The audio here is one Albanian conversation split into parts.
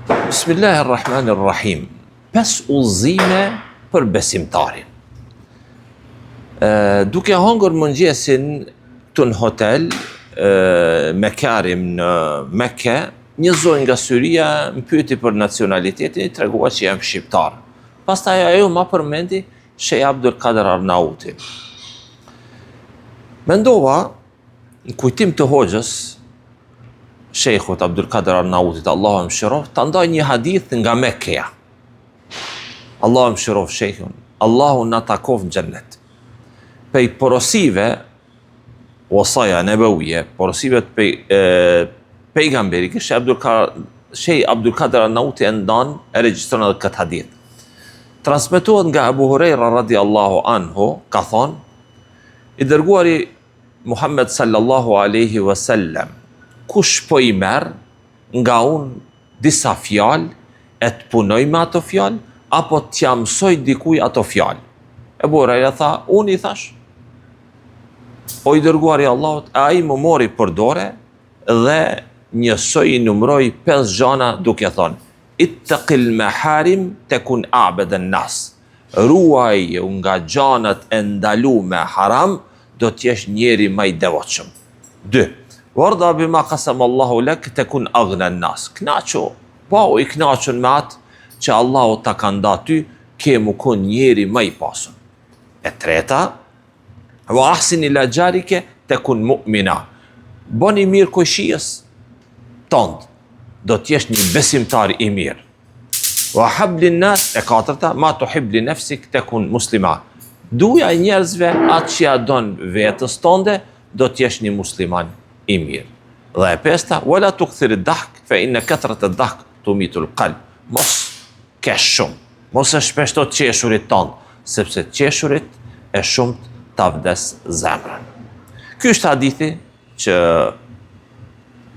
Bismillahirrahmanirrahim. 5 udhëzime për besimtarin. Duke hangër mëngjesin këtu në hotel Mekarim në Mekke, një zonjë nga Syria më pyeti për nacionalitetin, i tregua që jam shqiptar. Pastaj ajo ma përmendi Shej Abdul Kader Arnauti. Mendova në kujtim të hoxhës Shejkhut Abdul Kader Arnautit, Allahu e mëshiroft, ta ndaj një hadith nga Mekkeja. Allahu e mëshiroft shejkhun, Allahu na takov në xhennet. Pej porosive wasaja nebawije, porosive të pejgamberi, Shej Abdul Kader Arnauti e ndan e regjistron edhe këtë hadith. Transmetohet nga Abu Huraira radiallahu anhu, ka thonë, i dërguari Muhammed sallallahu alaihi wasallam, kush po i merr nga unë disa fjalë, e të punoj me ato fjalë, apo t'ja mësoj dikuj ato fjalë. Abu Huraira tha, unë i thash. O i dërguari Allahut, ai më mori për dore dhe njësoj i numroj 5 gjana duke thonë, ittaqil maharim tekun a'badan nas. Ruaj nga gjanat e ndalume haram, do t'jesh njeri më i devotshëm. 2. Warda bima qasama Allahu lak tekun aghna nas. Knaqo, po i knaqën me atë që Allahu ta ka nda ty, ke mu kon njeri më i pasur. E 3. Wa ahsin ila jarike tekun mu'mina. Boni mirë kujshies tënd, do t'jesh një besimtar i mirë. Wa hablin nas, e 4. Ma tuhib li nafsik tekun muslima. Duja i njerëzve atë që ja don vetës tënde, do t'jesh një musliman i mirë. Dhe e 5. Wala tukthir ad-dahk fa inna kathrat ad-dahk tumitul qalb. Mos kesh shumë, mos e shpeshto të qeshurit tonë, sepse qeshurit e shumt ta vdes zemrën. Ky është hadithi që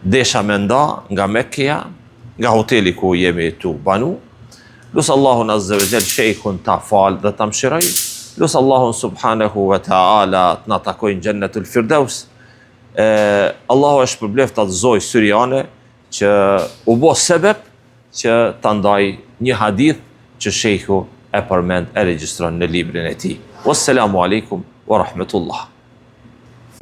desha me nda nga Mekkeja, nga hoteli ku jemi tu banu. Lusë Allahun azza wa jall shejkhun ta fal dhe ta mëshiroj. Lusë Allahun subhanahu wa ta'ala të na takojnë Jannatul Firdaus. Allahu është përbleft të zoj syriane që u bo sebeb që të ndaj një hadith që shejkhu e përmend e regjistron në librin e tij. Wassalamu alaikum wa rahmatullah.